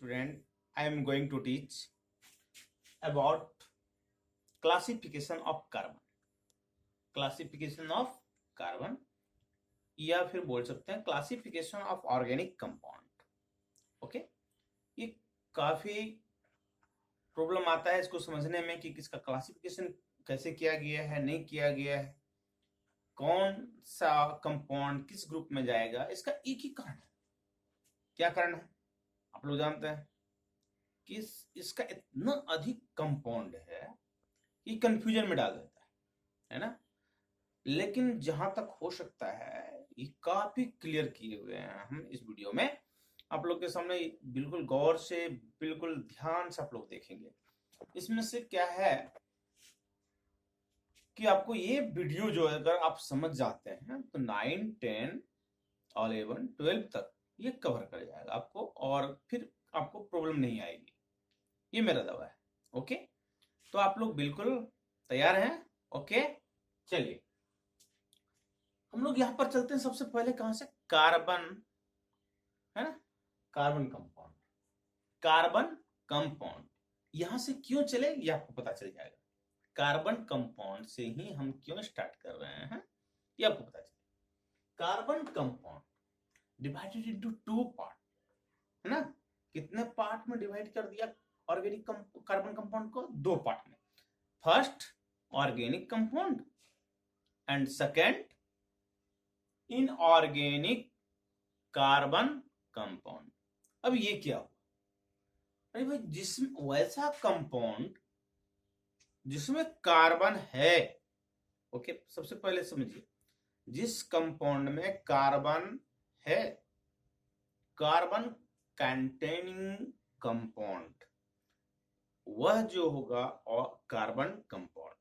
student, I am going to teach about classification of carbon. Classification of carbon या फिर बोल सकते हैं classification of organic compound. Okay, ये काफी प्रॉब्लम आता है इसको समझने में कि किसका क्लासिफिकेशन कैसे किया गया है, नहीं किया गया है, कौन सा कंपाउंड किस ग्रुप में जाएगा. इसका एक ही कारण है. क्या कारण है आप लोग जानते हैं कि इसका इतना अधिक कंपाउंड है कि कंफ्यूजन में डाल देता है ना. लेकिन जहां तक हो सकता है ये काफी क्लियर किए हुए हैं हम इस वीडियो में आप लोग के सामने. बिल्कुल गौर से, बिल्कुल ध्यान से आप लोग देखेंगे. इसमें से क्या है कि आपको ये वीडियो जो है अगर आप समझ जाते हैं तो 9, 10, 11, 12 तक ये कवर कर जाएगा आपको और फिर आपको प्रॉब्लम नहीं आएगी. ये मेरा दावा है. ओके, तो आप लोग बिल्कुल तैयार हैं. ओके, चलिए हम लोग यहां पर चलते हैं. सबसे पहले कहां से? कार्बन, है ना, कार्बन कंपाउंड. कार्बन कंपाउंड यहां से क्यों चले ये आपको पता चल जाएगा. कार्बन कंपाउंड से ही हम क्यों स्टार्ट कर रहे हैं ये आपको पता चलेगा. Carbon compound divided into 2 part, है ना. कितने पार्ट में डिवाइड कर दिया ऑर्गेनिक कार्बन कंपाउंड को? 2 पार्ट में. First organic compound and second inorganic carbon compound. अब ये क्या हुआ? अरे भाई, जिसमें वैसा कंपाउंड जिसमें कार्बन है. ओके, सबसे पहले समझिए, जिस कंपाउंड में कार्बन है, कार्बन कंटेनिंग कंपाउंड, वह जो होगा और कार्बन कंपाउंड.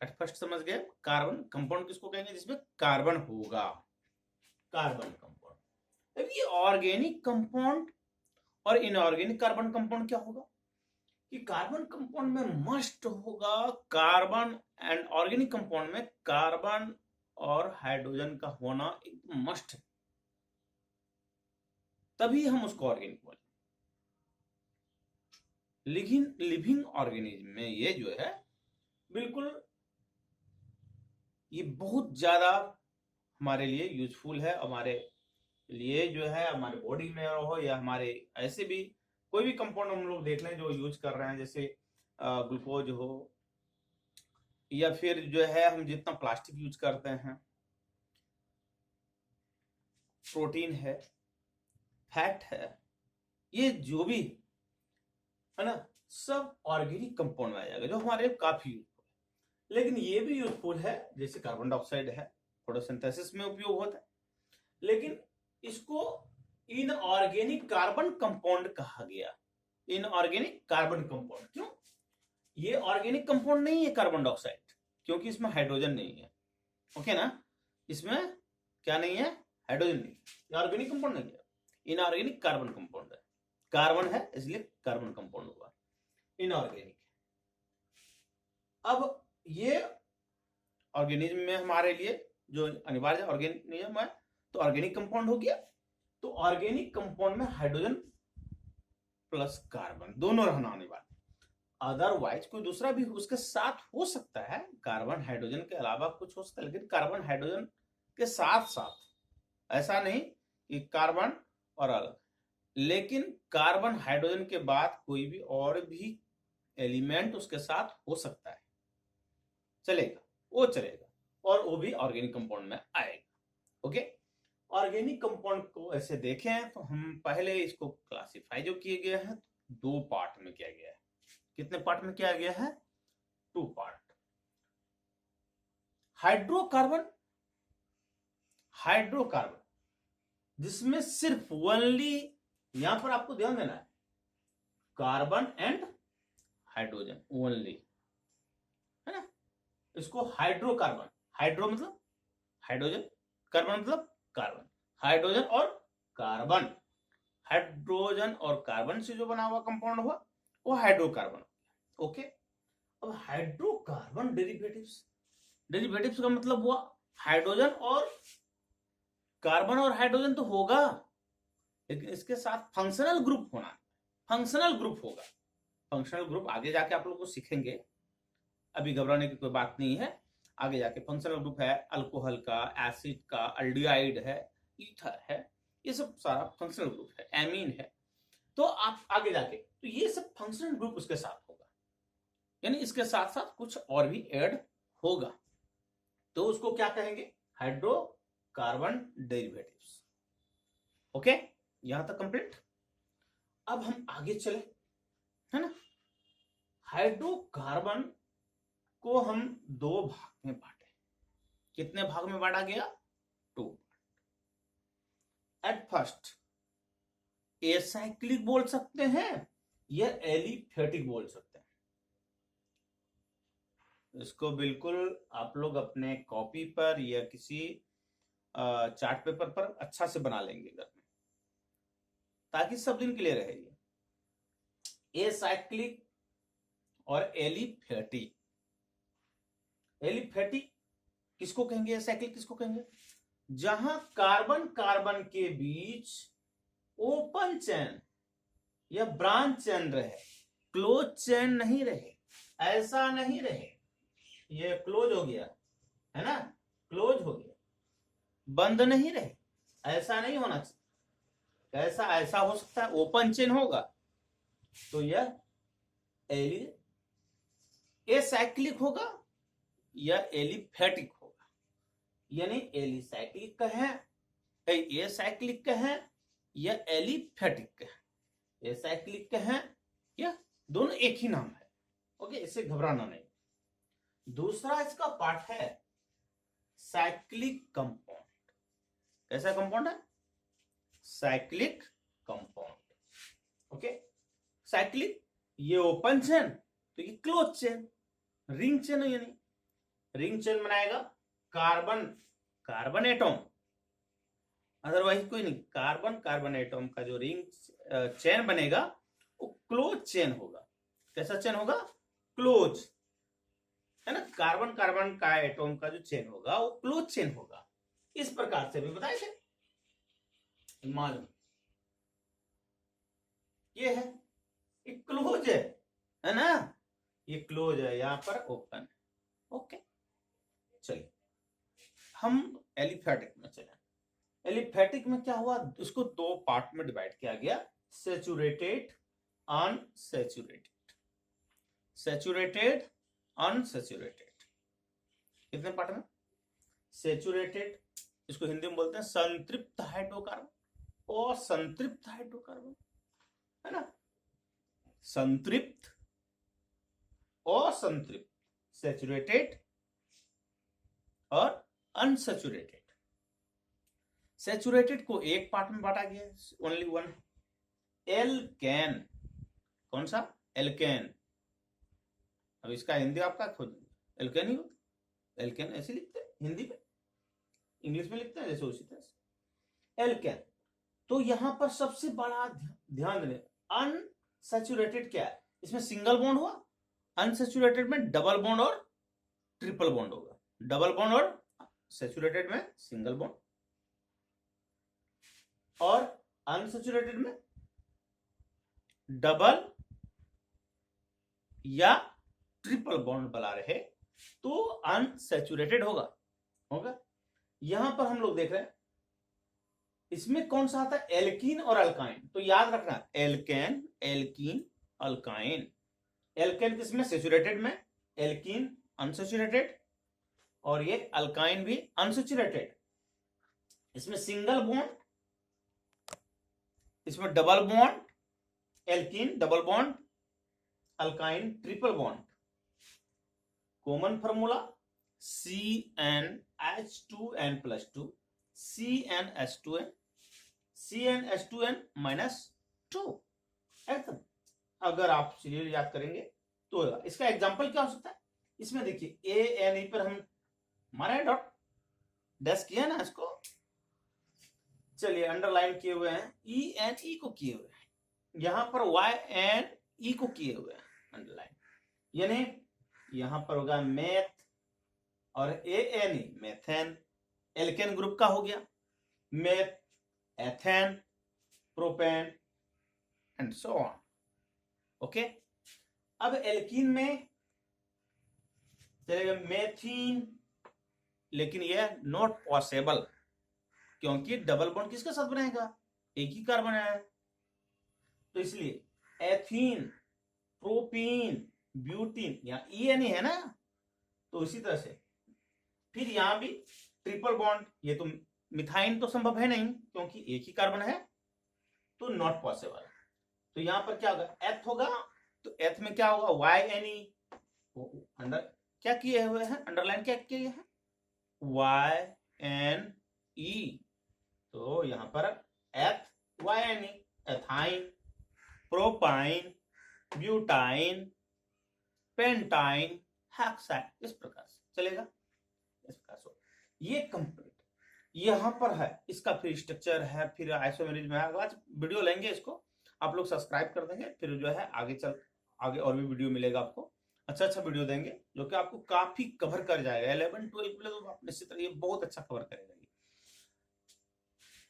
एट फर्स्ट समझ गए. कार्बन कंपाउंड किसको कहेंगे? जिसमें कार्बन होगा, कार्बन कंपाउंड. अब ये ऑर्गेनिक कंपाउंड और इनऑर्गेनिक कार्बन कंपाउंड क्या होगा कि कार्बन कंपाउंड में मस्ट होगा कार्बन, एंड ऑर्गेनिक कंपाउंड में कार्बन और हाइड्रोजन का होना एकदम मस्ट है. तभी हम उसको ऑर्गेनिक बोलें. लेकिन लिविंग ऑर्गेनिज्म में ये जो है बिल्कुल ये बहुत ज्यादा हमारे लिए यूजफुल है. हमारे लिए जो है हमारे बॉडी में हो या हमारे ऐसे भी कोई भी कंपाउंड हम लोग देख लें जो यूज कर रहे हैं, जैसे ग्लूकोज हो या फिर जो है हम जितना प्लास्टिक यूज करते हैं, प्रोटीन है, फैट है, ये जो भी है ना, सब ऑर्गेनिक कंपाउंड में आ जाएगा जो हमारे लिए काफी यूजफुल है. लेकिन ये भी यूजफुल है, जैसे कार्बन डाइऑक्साइड है, फोटोसिंथेसिस में उपयोग होता है. लेकिन इसको इनऑर्गेनिक कार्बन कंपाउंड कहा गया. इनऑर्गेनिक कार्बन कंपाउंड क्यों? ये ऑर्गेनिक कंपाउंड नहीं है कार्बन डाइऑक्साइड, क्योंकि इसमें हाइड्रोजन नहीं है. ओके ना, इसमें क्या नहीं है? हाइड्रोजन नहीं. ये ऑर्गेनिक कंपाउंड नहीं है, इनऑर्गेनिक कार्बन कंपाउंड है. कार्बन है इसलिए कार्बन कंपाउंड हुआ, इनऑर्गेनिक. अब ये ऑर्गेनिज्म में हमारे लिए जो अनिवार्य ऑर्गेनिज्म है तो ऑर्गेनिक कंपाउंड हो गया. तो ऑर्गेनिक कंपाउंड में हाइड्रोजन प्लस कार्बन दोनों रहना अनिवार्य. अदरवाइज कोई दूसरा भी उसके साथ हो सकता है. कार्बन हाइड्रोजन के अलावा कुछ हो सकता है, लेकिन कार्बन हाइड्रोजन के साथ साथ, ऐसा नहीं कि कार्बन और अलग. लेकिन कार्बन हाइड्रोजन के बाद कोई भी और भी एलिमेंट उसके साथ हो सकता है, चलेगा, वो चलेगा, और वो भी ऑर्गेनिक कंपाउंड में आएगा. ओके, ऑर्गेनिक कंपाउंड को ऐसे देखें तो हम पहले इसको क्लासिफाई जो किए गए हैं 2 पार्ट में किया गया है. कितने पार्ट में किया गया है? 2 पार्ट. हाइड्रोकार्बन, हाइड्रोकार्बन जिसमें सिर्फ ओनली, यहां पर आपको ध्यान देना है, कार्बन एंड हाइड्रोजन ओनली, है ना. इसको हाइड्रोकार्बन, हाइड्रो मतलब हाइड्रोजन, कार्बन मतलब कार्बन, हाइड्रोजन और कार्बन. हाइड्रोजन और कार्बन से जो बना हुआ कंपाउंड हुआ वो हाइड्रोकार्बन. ओके, अब हाइड्रोकार्बन डेरिवेटिव्स, डेरिवेटिव्स का मतलब हुआ हाइड्रोजन और कार्बन और हाइड्रोजन तो होगा, लेकिन इसके साथ फंक्शनल ग्रुप होना. फंक्शनल ग्रुप होगा। फंक्शनल ग्रुप आगे जाके आप लोग को सीखेंगे, अभी घबराने की कोई बात नहीं है। आगे जाके फंक्शनल ग्रुप है अल्कोहल का, एसिड का, अल्डिहाइड है, ईथर है, ये सब सारा फंक्शनल ग्रुप है, एमीन है। तो आप आगे जाके तो ये सब फंक्शनल ग्रुप उसके साथ होगा, यानी इसके साथ साथ कुछ और भी ऐड होगा, तो उसको क्या कहेंगे? Hydrocarbon derivatives. ओके, यहां तक कंप्लीट। अब हम आगे चले, है ना। हाइड्रोकार्बन को हम दो भाग में बांटे। कितने भाग में बांटा गया? 2। एट फर्स्ट एसाइक्लिक बोल सकते हैं या एलिफेटिक बोल सकते हैं। इसको बिल्कुल आप लोग अपने कॉपी पर या किसी चार्ट पेपर पर अच्छा से बना लेंगे घर में, ताकि सब दिन के लिए रहे ये। एसाइक्लिक और एलिफेटिक। एलिफेटिक किसको कहेंगे? एसाइक्लिक किसको कहेंगे? जहां कार्बन कार्बन के बीच ओपन चेन या ब्रांच चेन रहे, क्लोज चेन नहीं रहे, ऐसा नहीं रहे। ये क्लोज हो गया, है ना, क्लोज हो गया, बंद नहीं रहे, ऐसा नहीं होना चाहिए। ऐसा ऐसा हो सकता है, ओपन चेन होगा तो यह एसाइक्लिक होगा या एलिफेटिक होगा। यानी एलिसाइक्लिक का है, एसाइक्लिक का है या एलिफेटिक का है। एसाइक्लिक का है या दोनों एक ही नाम है। ओके, इससे घबराना नहीं। दूसरा इसका पार्ट है साइक्लिक कंपाउंड। कैसा कंपाउंड है? Cyclic compound. ओके, साइक्लिक ये ओपन चेन, तो ये क्लोज चेन, रिंग चेन। यानी रिंग चेन बनाएगा कार्बन कार्बन एटम, अदरवाइज कोई नहीं। कार्बन कार्बन एटम का जो रिंग चेन बनेगा वो क्लोज चेन होगा। कैसा चेन होगा? क्लोज, है ना। कार्बन कार्बन का एटम का जो चेन होगा वो क्लोज चेन होगा। इस प्रकार से भी बताए थे, मालूम। ये है, ये क्लोज है ना, ये क्लोज है, यहां पर ओपन है। ओके, चलिए हम एलिफेटिक में चले। एलिफेटिक में क्या हुआ? उसको दो पार्ट में डिवाइड किया गया, सैचुरेटेड, अनसैचुरेटेड। Saturated, unsaturated. कितने पार्ट में? सैचुरेटेड, इसको हिंदी में बोलते हैं संतृप्त हाइड्रोकार्बन और संतृप्त हाइड्रोकार्बन, है ना। संतृप्त और संतृप्त, सैचुरेटेड और अनसैचुरेटेड। सैचुरेटेड को एक पार्ट में बांटा गया, ओनली वन, एल्केन। कौन सा? एल्केन। अब इसका हिंदी आपका खुद एल्केन ही होता। एल्केन ऐसे लिखते हैं हिंदी में, इंग्लिश में लिखते हैं जैसे उसी तरह से एल्केन। तो यहां पर सबसे बड़ा ध्यान देने, अनसैचुरेटेड क्या है? इसमें सिंगल बॉन्ड हुआ, अनसैचुरेटेड में डबल बॉन्ड और ट्रिपल बॉन्ड होगा। डबल बॉन्ड और सैचुरेटेड में सिंगल बॉन्ड, और अनसैचुरेटेड में डबल या ट्रिपल बॉन्ड बना रहे तो अनसैचुरेटेड होगा। यहां पर हम लोग देख रहे हैं इसमें कौन सा आता है? एल्कीन और अल्काइन। तो याद रखना, एल्केन, एल्कीन, अल्काइन। एल्केन किसमें? सैचुरेटेड में, एल्कीन अनसैचुरेटेड, और ये अल्काइन भी अनसैचुरेटेड। इसमें सिंगल बॉन्ड, इसमें double bond, alkene double bond, alkyne triple bond. Common formula CnH2n+2, CnH2n, CnH2n-2। एकदम, अगर आप सीरियल याद करेंगे तो इसका एग्जांपल क्या हो सकता है? इसमें देखिए ANE पर हम हमारा डॉट डैश किया ना, इसको चलिए अंडरलाइन किए हुए हैं, ENE को किए हुए हैं, यहां पर YNE को किए हुए हैं अंडरलाइन। यानी यहां पर होगा मेथ और ANE मेथेन, एल्केन ग्रुप का हो गया, meth, ethane, propane and so on. Okay, अब एल्कीन में चलेगा मेथीन, लेकिन यह नॉट पॉसिबल, क्योंकि डबल बॉन्ड किसके साथ बनेगा, एक ही कार्बन है, तो इसलिए एथीन, प्रोपीन, ब्यूटीन, यहाँ ई नहीं है ना, तो इसी तरह से फिर यहां भी ट्रिपल बॉन्ड, ये तो मिथाइन तो संभव है नहीं क्योंकि एक ही कार्बन है, तो नॉट पॉसिबल। तो यहां पर क्या होगा, एथ होगा, तो एथ में क्या होगा, वाई एन ई, अंडर क्या किए हुए हैं, अंडरलाइन क्या किए हैं, वाई एन ई, तो यहां पर eth Y N E, ethyne, propyne, butyne, pentyne, hexyne, इस प्रकार से चलेगा, इस प्रकार से ये कंप्लीट यहां पर है, इसका फिर स्ट्रक्चर है, फिर आइसोमेरिज में आज वीडियो लेंगे, इसको आप लोग सब्सक्राइब कर देंगे, फिर जो है आगे और भी वीडियो मिलेगा आपको, अच्छा अच्छा वीडियो देंगे जो कि आपको काफी कवर कर जाएगा, 11 12 में तो आप निश्चित ये बहुत अच्छा कवर करेगा।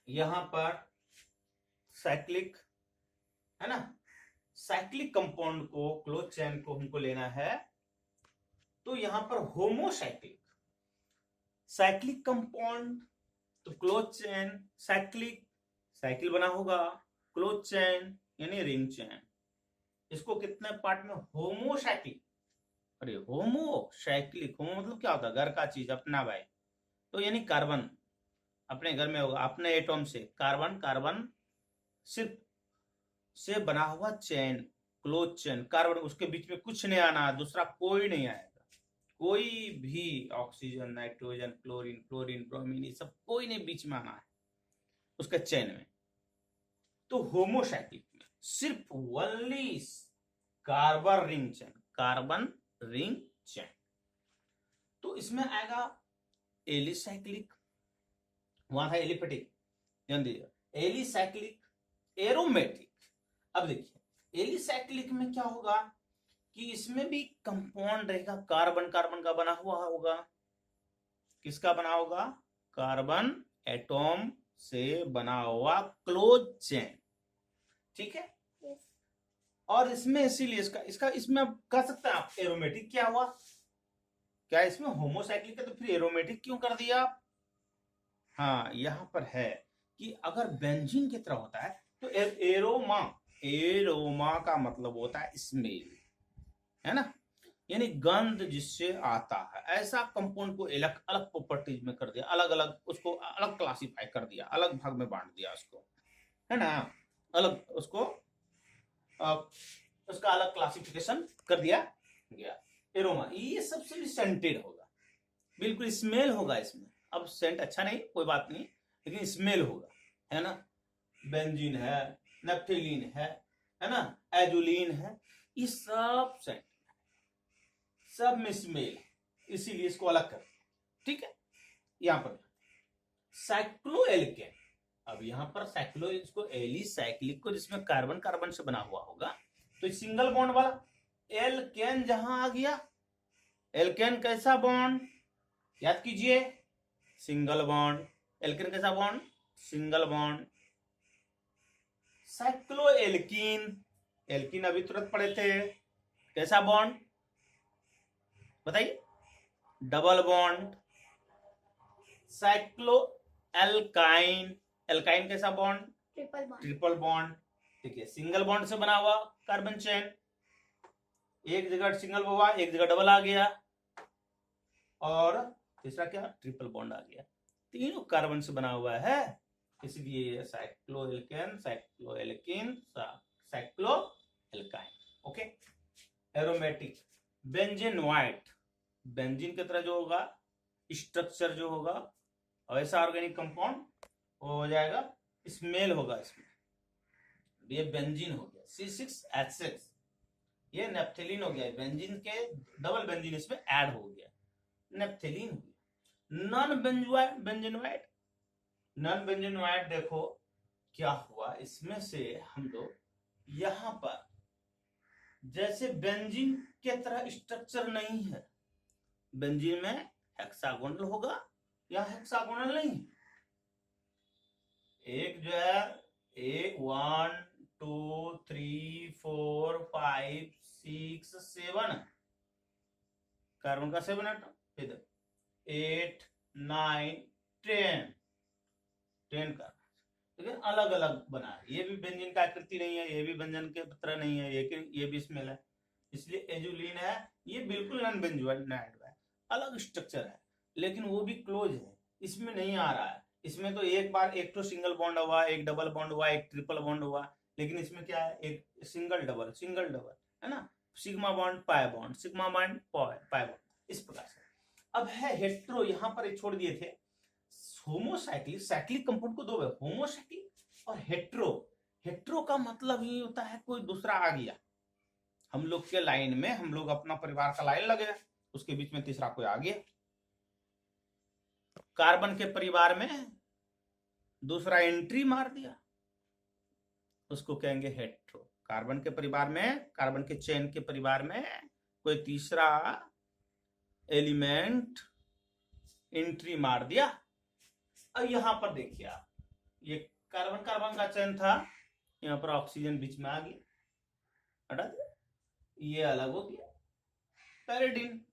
यहां पर साइक्लिक है ना, साइक्लिक कंपाउंड को, क्लोज चेन को हमको लेना है, तो यहां पर होमोसाइक्लिक, साइक्लिक कंपाउंड, तो क्लोज चेन, साइक्लिक, साइकिल बना होगा, क्लोज चेन यानी रिंग चेन, इसको कितने पार्ट में, होमोसाइक्लिक, अरे होमोसाइक्लिक, होमो मतलब क्या होता है, घर का चीज, अपना भाई, तो यानी कार्बन अपने घर में होगा, अपने एटॉम से कार्बन, कार्बन सिर्फ से बना हुआ चेन, क्लोज चेन, कार्बन उसके बीच में कुछ नहीं आना, दूसरा कोई नहीं आएगा, कोई भी oxygen, nitrogen, chlorine, chlorine, bromine, ये सब कोई नहीं बीच में आना है उसके चेन में। तो होमोसाइक्लिक में सिर्फ only carbon ring chain, carbon ring chain, तो इसमें आएगा एलिसाइक्लिक, वहां था एलिफेटिक, ध्यान दीजिए, एलिसाइक्लिक, एरोमेटिक। अब देखिए एलिसाइक्लिक में क्या होगा कि इसमें भी कंपाउंड रहेगा, कार्बन कार्बन का बना हुआ होगा, किसका बना होगा, कार्बन एटॉम से बना हुआ क्लोज चेन, ठीक है। और इसमें इसीलिए इसका इसमें कह सकते हैं आप एरोमेटिक क्या हुआ, क्या इसमें होमोसाइक्लिक है तो फिर एरोमेटिक क्यों कर दिया, हाँ यहां पर है कि अगर बेंजीन की तरह होता है तो एरोमा, एरोमा का मतलब होता है स्मेल, है ना, यानी गंध जिससे आता है, ऐसा कंपाउंड को अलग अलग प्रॉपर्टीज में कर दिया, अलग अलग उसको अलग क्लासिफाई कर दिया, अलग भाग में बांट दिया उसको, है ना, अलग उसको उसका अलग क्लासिफिकेशन कर दिया गया। एरोमा ये सबसे सेंटेड होगा, बिल्कुल स्मेल होगा इसमें, अब सेंट अच्छा नहीं कोई बात नहीं, लेकिन स्मेल होगा, है ना, बेंजीन है, नेफ्थेलीन है ना, एजुलीन है, ये सब सेंट, सब में स्मेल, इसीलिए इसको अलग कर, ठीक है। यहां पर साइक्लोएल्केन, अब यहां पर साइक्लो, इसको एलिसाइक्लिक को जिसमें कार्बन कार्बन से बना हुआ होगा, तो सिंगल बॉन्ड वाला एल्केन जहां आ गया, एल्केन कैसा बॉन्ड, याद कीजिए, सिंगल बॉन्ड, एल्केन कैसा bond, single bond. Cycloalkene, alkene अभी तुरंत पढ़े थे, कैसा बॉन्ड बताइए, double bond. Cycloalkyne, alkyne कैसा bond, triple bond, triple bond, ठीक है, सिंगल बॉन्ड से बना हुआ कार्बन चेन, एक जगह सिंगल हुआ, एक जगह डबल आ गया, और तीसरा क्या, ट्रिपल बॉन्ड आ गया, तीनों कार्बन से बना हुआ है, इसलिए cycloalkane, cycloalkene, cycloalkyne, okay. Aromatic, benzene white, benzene की तरह जो होगा स्ट्रक्चर जो होगा वैसा ऑर्गेनिक कंपाउंड हो जाएगा, स्मेल होगा इसमें, ये बेंजीन हो गया C6H6, ये नेफ्थेलीन हो गया, बेंजीन के डबल बेंजीन इसमें ऐड हो गया, नेफ्थेलीन हो गया। नॉन बेंजीनोइड, नॉन बेंजीनोइड देखो क्या हुआ, इसमें से हम लोग यहां पर जैसे बेंजीन के तरह स्ट्रक्चर नहीं है, बेंजीन में हेक्सागोनल होगा या हेक्सागोनल नहीं, एक जो है 1 2 3 4 5 5 6 7 कार्बन का 7 एटम, फिर 8 9 10 कार्बन, लेकिन अलग अलग बना है। ये भी बेंजीन का आकृति नहीं है, ये भी बेंजीन के तरह नहीं है, ये भी स्मेल है, इसलिए एजुलिन है। ये बिल्कुल नॉन बेंजोइक है, अलग स्ट्रक्चर है, लेकिन वो भी क्लोज है, इसमें नहीं आ रहा है। इसमें तो एक बार एक तो सिंगल बॉन्ड हुआ, एक डबल बॉन्ड हुआ, एक ट्रिपल बॉन्ड हुआ, लेकिन इसमें क्या है, एक सिंगल डबल है ना, sigma bond pi bond, sigma bond pi bond, इस प्रकार से। अब है हेट्रो, यहां पर छोड़ दिए थे होमोसाइक्लिक, साइक्लिक कंपाउंड को दो है, होमोसाइक्लिक और हेट्रो। हेट्रो का मतलब ये होता है कोई दूसरा आ गया, हम लोग के लाइन में, हम लोग अपना परिवार का लाइन लगे, उसके बीच में तीसरा कोई आ गया। कार्बन के परिवार में दूसरा एंट्री मार दिया, उसको कहेंगे हेट्रो। कार्बन के परिवार में, कार्बन के चेन के परिवार में कोई तीसरा एलिमेंट एंट्री मार दिया। अब यहां पर देखिए आप, ये कार्बन कार्बन का चेन था, यहां पर ऑक्सीजन बीच में आ गया, हटा दिया, ये अलग हो गया, पैरेडिन।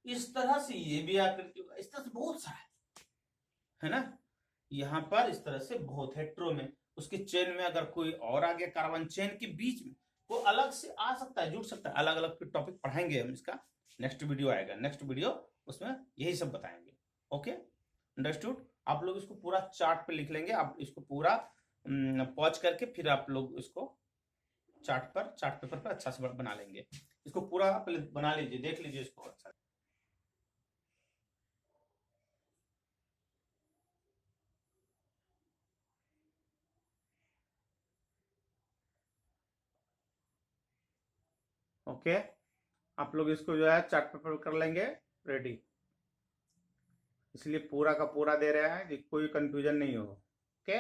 इस तरह से ये भी आकृति होगा, इस तरह से बहुत सारा है ना, यहां पर इस तरह से बहुत हेट्रो में, उसके चेन में अगर कोई और आ गया, कार्बन चेन के बीच में वो अलग से आ सकता है, जुड़ सकता है। अलग अलग टॉपिक पढ़ाएंगे हम, इसका नेक्स्ट वीडियो आएगा, नेक्स्ट वीडियो उसमें यही सब बताएंगे। Okay, understood. आप लोग इसको पूरा चार्ट पे लिख लेंगे, आप इसको पूरा पॉज करके फिर आप लोग इसको चार्ट पेपर पर अच्छा से बना लेंगे। इसको पूरा पहले बना लीजिए, देख लीजिए इसको अच्छा। ओके, आप लोग इसको जो है चार्ट पेपर कर लेंगे रेडी, इसलिए पूरा का पूरा दे रहे हैं कि कोई कंफ्यूजन नहीं हो। ओके।